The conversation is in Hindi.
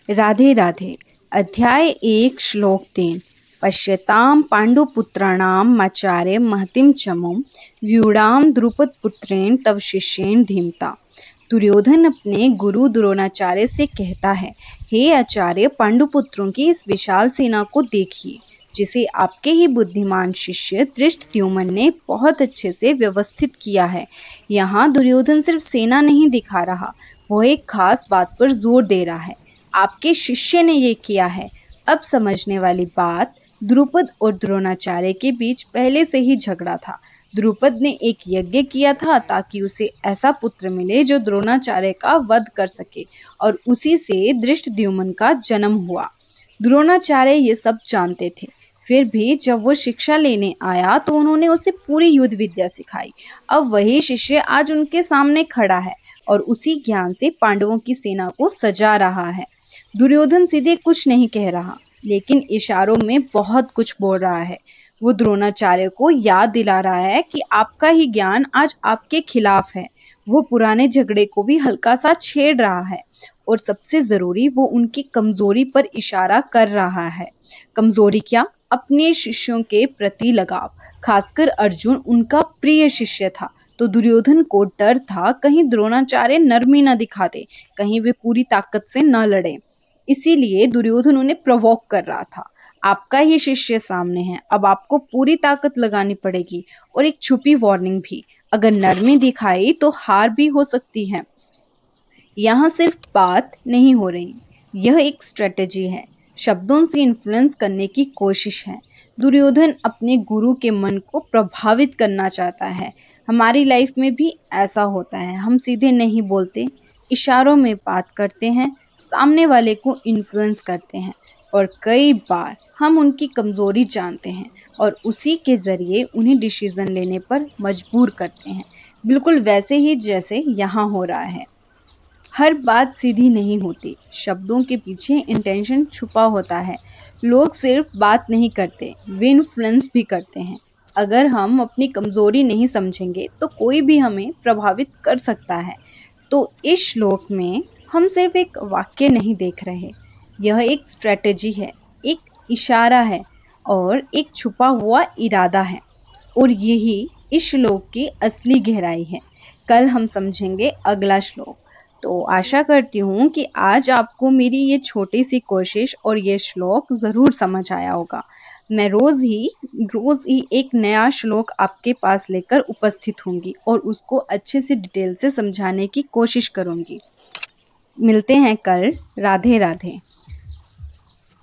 राधे राधे। अध्याय 1 श्लोक 3। पश्यतां पाण्डुपुत्राणां आचार्य महतीं चमुं व्यूढां द्रुपदपुत्रेण तव शिष्येण धीमता। दुर्योधन अपने गुरु द्रोणाचार्य से कहता है, हे आचार्य, पांडुपुत्रों की इस विशाल सेना को देखिए, जिसे आपके ही बुद्धिमान शिष्य धृष्टद्युम्न ने बहुत अच्छे से व्यवस्थित किया है। यहाँ दुर्योधन सिर्फ सेना नहीं दिखा रहा, वो एक खास बात पर जोर दे रहा है। आपके शिष्य ने ये किया है। अब समझने वाली बात, द्रुपद और द्रोणाचार्य के बीच पहले से ही झगड़ा था। द्रुपद ने एक यज्ञ किया था ताकि उसे ऐसा पुत्र मिले जो द्रोणाचार्य का वध कर सके, और उसी से धृष्टद्युम्न का जन्म हुआ। द्रोणाचार्य ये सब जानते थे, फिर भी जब वो शिक्षा लेने आया तो उन्होंने उसे पूरी युद्ध विद्या सिखाई। अब वही शिष्य आज उनके सामने खड़ा है और उसी ज्ञान से पांडवों की सेना को सजा रहा है। दुर्योधन सीधे कुछ नहीं कह रहा, लेकिन इशारों में बहुत कुछ बोल रहा है। वो द्रोणाचार्य को याद दिला रहा है कि आपका ही ज्ञान आज आपके खिलाफ है। वो पुराने झगड़े को भी हल्का सा छेड़ रहा है, और सबसे जरूरी, वो उनकी कमजोरी पर इशारा कर रहा है। कमजोरी क्या? अपने शिष्यों के प्रति लगाव। खासकर अर्जुन उनका प्रिय शिष्य था, तो दुर्योधन को डर था कहीं द्रोणाचार्य नरमी न दिखा दे, कहीं वे पूरी ताकत से न लड़े। इसीलिए दुर्योधन उन्हें प्रोवोक कर रहा था। आपका ही शिष्य सामने है, अब आपको पूरी ताकत लगानी पड़ेगी। और एक छुपी वार्निंग भी, अगर नरमी दिखाई तो हार भी हो सकती है। यहाँ सिर्फ बात नहीं हो रही, यह एक स्ट्रेटेजी है। शब्दों से इन्फ्लुएंस करने की कोशिश है। दुर्योधन अपने गुरु के मन को प्रभावित करना चाहता है। हमारी लाइफ में भी ऐसा होता है, हम सीधे नहीं बोलते, इशारों में बात करते हैं, सामने वाले को इन्फ्लुएंस करते हैं, और कई बार हम उनकी कमजोरी जानते हैं और उसी के जरिए उन्हें डिसीजन लेने पर मजबूर करते हैं। बिल्कुल वैसे ही जैसे यहाँ हो रहा है। हर बात सीधी नहीं होती, शब्दों के पीछे इंटेंशन छुपा होता है। लोग सिर्फ बात नहीं करते, वे इन्फ्लुएंस भी करते हैं। अगर हम अपनी कमजोरी नहीं समझेंगे तो कोई भी हमें प्रभावित कर सकता है। तो इस श्लोक में हम सिर्फ एक वाक्य नहीं देख रहे, यह एक स्ट्रेटेजी है, एक इशारा है, और एक छुपा हुआ इरादा है। और यही इस श्लोक की असली गहराई है। कल हम समझेंगे अगला श्लोक। तो आशा करती हूँ कि आज आपको मेरी ये छोटी सी कोशिश और ये श्लोक ज़रूर समझ आया होगा। मैं रोज़ ही एक नया श्लोक आपके पास लेकर उपस्थित होंगी और उसको अच्छे से डिटेल से समझाने की कोशिश करूँगी। मिलते हैं कल। राधे राधे।